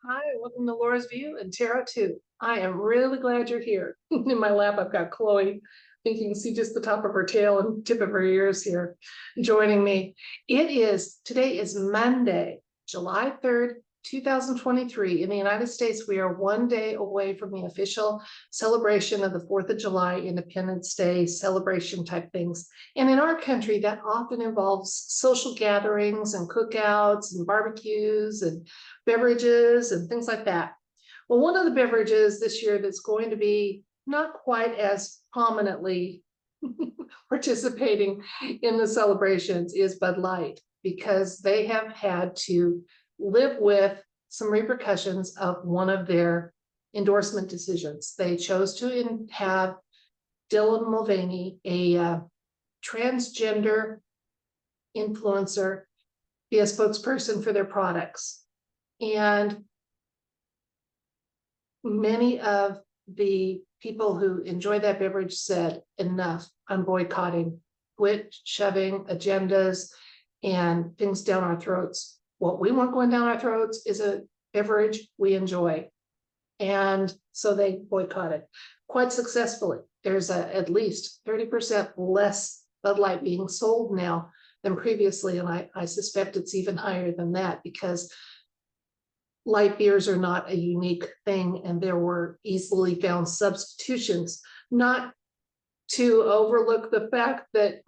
Hi, welcome to Laura's View and Tara too. I am really glad you're here. In my lap, I've got Chloe. I think you can see just the top of her tail and tip of her ears here joining me. Today is Monday, July 3rd, 2023. In the United States, we are one day away from the official celebration of the 4th of July, Independence Day celebration type things. And in our country, that often involves social gatherings and cookouts and barbecues and beverages and things like that. Well, one of the beverages this year that's going to be not quite as prominently participating in the celebrations is Bud Light, because they have had to live with some repercussions of one of their endorsement decisions. They chose to have Dylan Mulvaney, a transgender influencer, be a spokesperson for their products. And many of the people who enjoy that beverage said, enough, I'm boycotting, quit shoving agendas and things down our throats. What we want going down our throats is a beverage we enjoy. And so they boycotted quite successfully. There's at least 30% less Bud Light being sold now than previously. And I suspect it's even higher than that, because light beers are not a unique thing, and there were easily found substitutions, not to overlook the fact that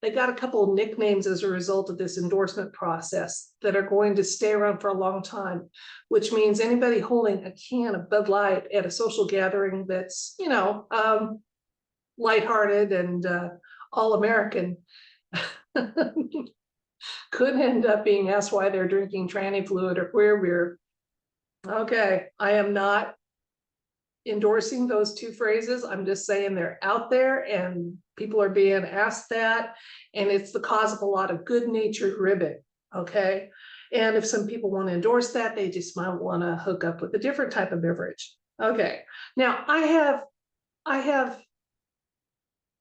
they got a couple of nicknames as a result of this endorsement process that are going to stay around for a long time, which means anybody holding a can of Bud Light at a social gathering that's, lighthearted and all American could end up being asked why they're drinking tranny fluid or queer beer. Okay, I am not endorsing those two phrases. I'm just saying they're out there and people are being asked that, and it's the cause of a lot of good-natured ribbing. Okay, and if some people want to endorse that, they just might want to hook up with a different type of beverage. Okay, now I have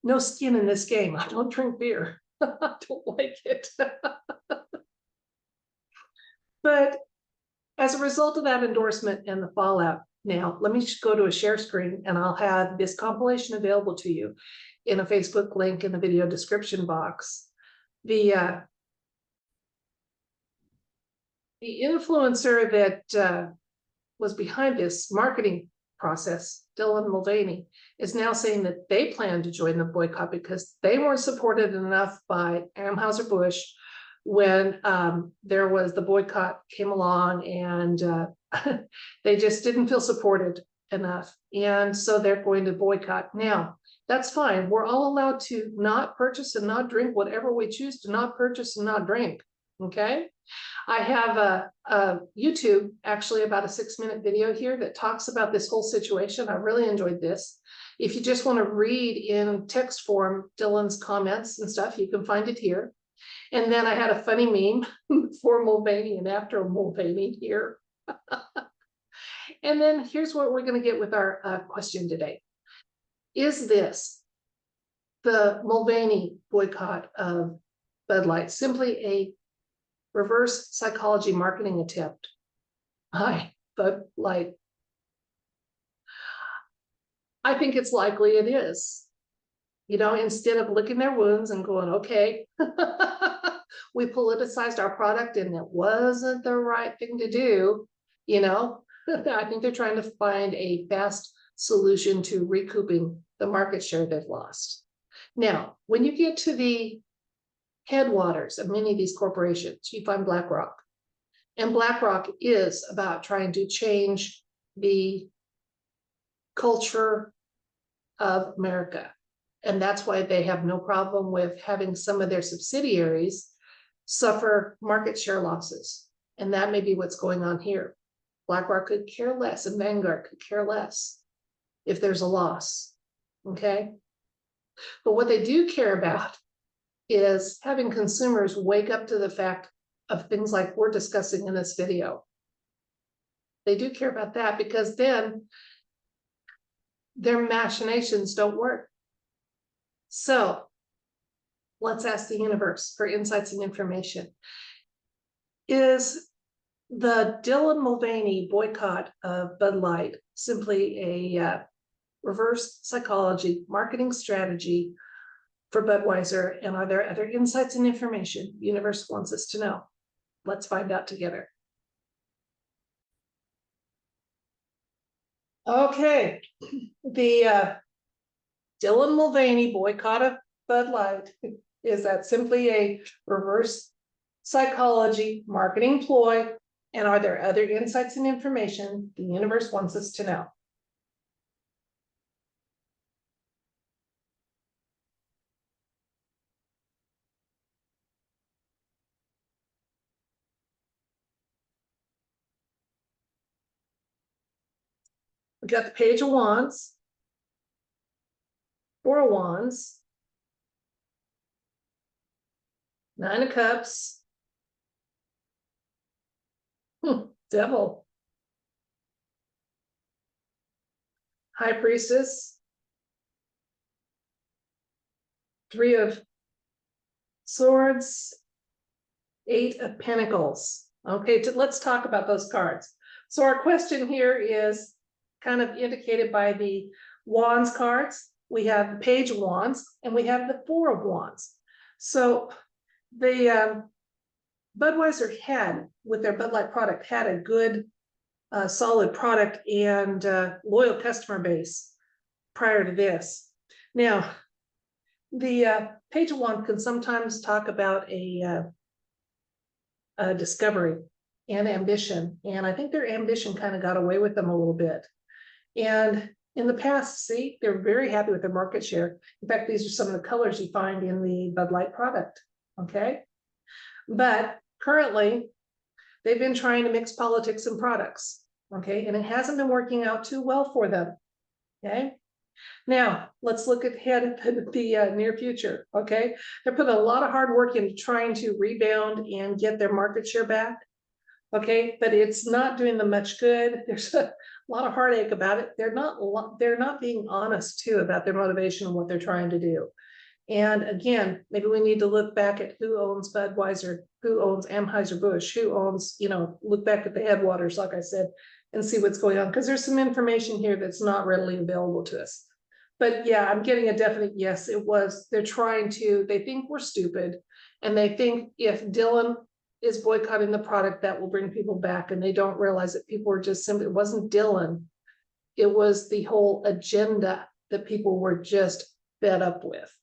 no skin in this game. I don't drink beer. I don't like it. But as a result of that endorsement and the fallout, now let me go to a share screen and I'll have this compilation available to you in a Facebook link in the video description box. The influencer that was behind this marketing process, Dylan Mulvaney, is now saying that they plan to join the boycott because they weren't supported enough by Anheuser-Busch when there was the boycott came along, and they just didn't feel supported enough. And so they're going to boycott. Now, that's fine. We're all allowed to not purchase and not drink whatever we choose to not purchase and not drink. Okay. I have a YouTube, actually about a 6-minute video here that talks about this whole situation. I really enjoyed this. If you just want to read in text form Dylan's comments and stuff, you can find it here. And then I had a funny meme before Mulvaney and after Mulvaney here. And then here's what we're going to get with our question today. Is this, the Mulvaney boycott of Bud Light, simply a reverse psychology marketing attempt by Bud Light? I think it's likely it is. Instead of licking their wounds and going, okay, we politicized our product and it wasn't the right thing to do, I think they're trying to find a fast solution to recouping the market share they've lost. Now, when you get to the headwaters of many of these corporations, you find BlackRock. And BlackRock is about trying to change the culture of America. And that's why they have no problem with having some of their subsidiaries suffer market share losses. And that may be what's going on here. BlackRock could care less, and Vanguard could care less if there's a loss. Okay. But what they do care about is having consumers wake up to the fact of things like we're discussing in this video. They do care about that, because then their machinations don't work. So let's ask the universe for insights and information. Is The Dylan Mulvaney boycott of Bud Light, simply a reverse psychology marketing strategy for Budweiser. And are there other insights and information the universe wants us to know? Let's find out together. Okay, the Dylan Mulvaney boycott of Bud Light is that simply a reverse psychology marketing ploy? And are there other insights and information the universe wants us to know? We got the Page of Wands, Four of Wands, Nine of Cups, Devil, High Priestess, Three of Swords, Eight of Pentacles. Okay, let's talk about those cards. So our question here is kind of indicated by the Wands cards. We have the Page of Wands and we have the Four of Wands. So the Budweiser had, with their Bud Light product, had a good, solid product and loyal customer base prior to this. Now, the Page of Wands can sometimes talk about a discovery and ambition. And I think their ambition kind of got away with them a little bit. And in the past, see, they're very happy with their market share. In fact, these are some of the colors you find in the Bud Light product, okay? But currently, they've been trying to mix politics and products, okay? And it hasn't been working out too well for them, okay? Now, let's look ahead at the near future, okay? They're putting a lot of hard work into trying to rebound and get their market share back, okay? But it's not doing them much good. There's a lot of heartache about it. They're not being honest, too, about their motivation and what they're trying to do. And again, maybe we need to look back at who owns Budweiser, who owns Anheuser-Busch, who owns, look back at the headwaters, like I said, and see what's going on. Because there's some information here that's not readily available to us. But yeah, I'm getting a definite yes, it was. They think we're stupid. And they think if Dylan is boycotting the product, that will bring people back. And they don't realize that people were just simply, it wasn't Dylan. It was the whole agenda that people were just fed up with.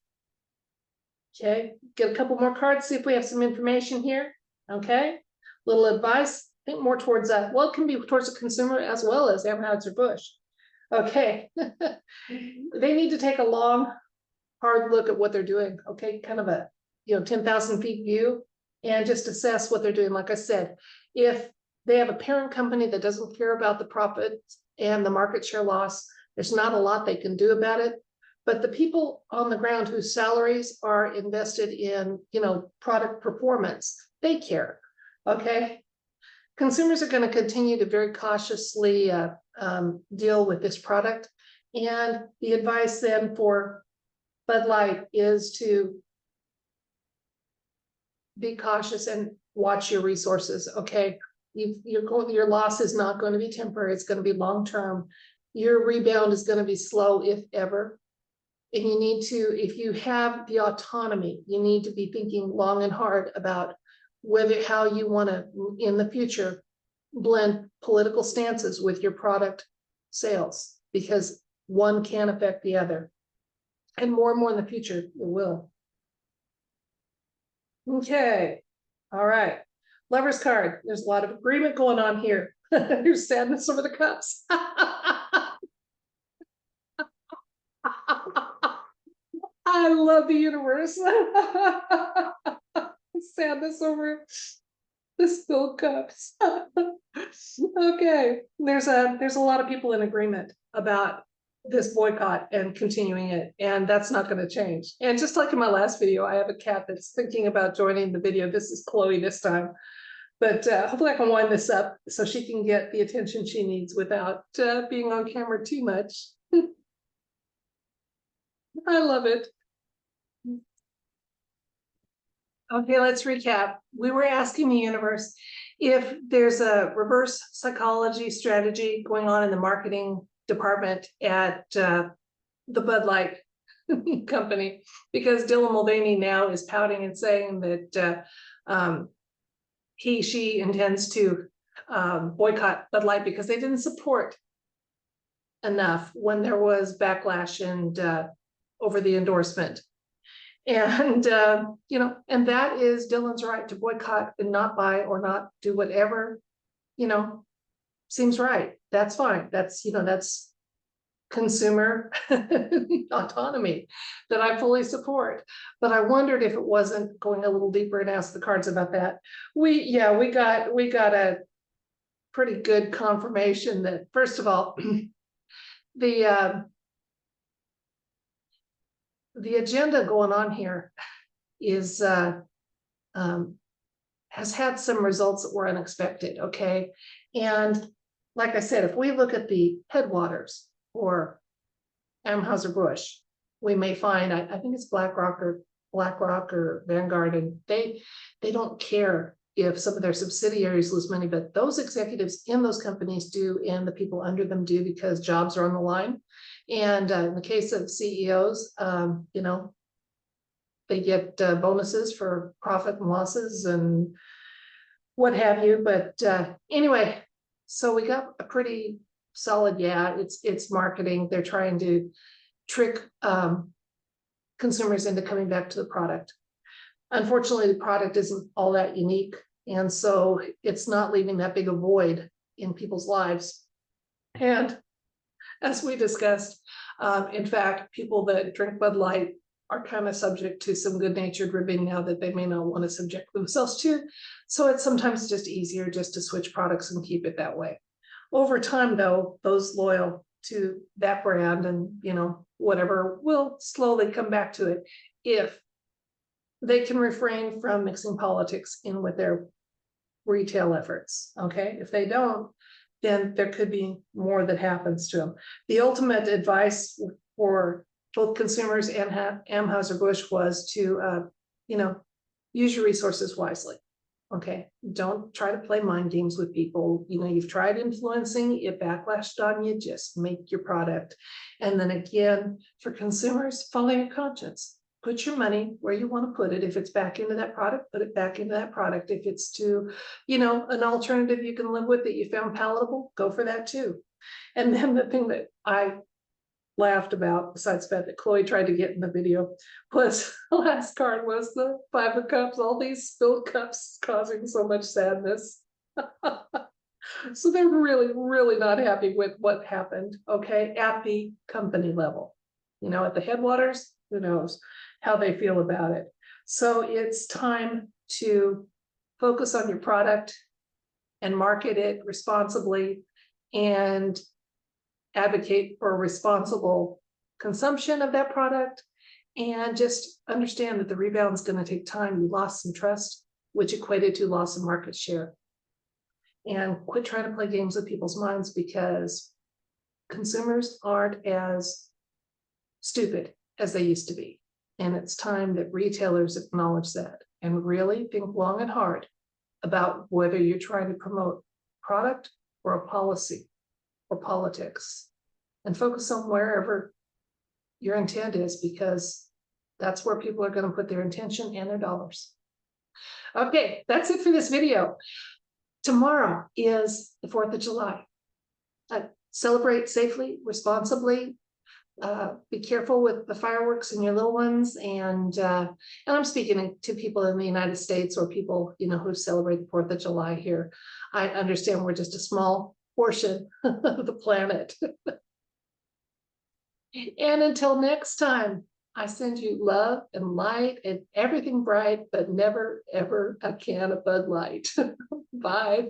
Okay, get a couple more cards, see if we have some information here. Okay, little advice, think more towards that. Well, it can be towards the consumer as well as Anheuser-Busch. Okay, they need to take a long, hard look at what they're doing. Okay, kind of a 10,000 feet view and just assess what they're doing. Like I said, if they have a parent company that doesn't care about the profit and the market share loss, there's not a lot they can do about it. But the people on the ground whose salaries are invested in, product performance, they care, okay? Consumers are going to continue to very cautiously deal with this product. And the advice then for Bud Light is to be cautious and watch your resources, okay? Your loss is not going to be temporary, it's going to be long-term. Your rebound is going to be slow, if ever. And you need to, if you have the autonomy, you need to be thinking long and hard about how you want to, in the future, blend political stances with your product sales, because one can affect the other. And more in the future, it will. Okay, all right. Lover's card, there's a lot of agreement going on here. There's sadness over the cups. I love the universe. Sadness over the spilled cups. Okay, there's a lot of people in agreement about this boycott and continuing it, and that's not going to change. And just like in my last video, I have a cat that's thinking about joining the video. This is Chloe this time, but hopefully I can wind this up so she can get the attention she needs without being on camera too much. I love it. Okay, let's recap. We were asking the universe if there's a reverse psychology strategy going on in the marketing department at the Bud Light company, because Dylan Mulvaney now is pouting and saying that she intends to boycott Bud Light because they didn't support enough when there was backlash and over the endorsement. And and that is Dylan's right to boycott and not buy or not do whatever seems right. That's fine. That's consumer autonomy that I fully support. But I wondered if it wasn't going a little deeper and ask the cards about that. We got a pretty good confirmation that, first of all, the agenda going on here is has had some results that were unexpected. Okay, and like I said, if we look at the headwaters or Anheuser-Busch, we may find, I think it's BlackRock or Vanguard, and they don't care if some of their subsidiaries lose money, but those executives in those companies do, and the people under them do, because jobs are on the line. And in the case of CEOs, they get bonuses for profit and losses and what have you. But anyway, so we got a pretty solid, it's marketing. They're trying to trick consumers into coming back to the product. Unfortunately, the product isn't all that unique, and so it's not leaving that big a void in people's lives. And as we discussed, in fact, people that drink Bud Light are kind of subject to some good-natured ribbing now that they may not want to subject themselves to. So it's sometimes just easier just to switch products and keep it that way. Over time, though, those loyal to that brand and whatever will slowly come back to it if they can refrain from mixing politics in with their retail efforts. Okay, if they don't, then there could be more that happens to them. The ultimate advice for both consumers and Anheuser-Busch was to, use your resources wisely. Okay, don't try to play mind games with people. You've tried influencing, it backlashed on you. Just make your product. And then again, for consumers, follow your conscience. Put your money where you want to put it. If it's back into that product, put it back into that product. If it's to, an alternative you can live with that you found palatable, go for that too. And then the thing that I laughed about, besides the fact that Chloe tried to get in the video, was the last card was the 5 of Cups, all these spilled cups causing so much sadness. So they're really, really not happy with what happened, okay, at the company level. At the headwaters, who knows how they feel about it. So it's time to focus on your product and market it responsibly and advocate for responsible consumption of that product, and just understand that the rebound is going to take time. You lost some trust, which equated to loss of market share. And quit trying to play games with people's minds, because consumers aren't as stupid as they used to be. And it's time that retailers acknowledge that and really think long and hard about whether you're trying to promote product or a policy or politics, and focus on wherever your intent is, because that's where people are going to put their intention and their dollars. Okay, that's it for this video. Tomorrow is the 4th of July. Celebrate safely, responsibly. Be careful with the fireworks and your little ones. And I'm speaking to people in the United States, or people, who celebrate the 4th of July here. I understand we're just a small portion of the planet. And until next time, I send you love and light and everything bright, but never, ever a can of Bud Light. Bye.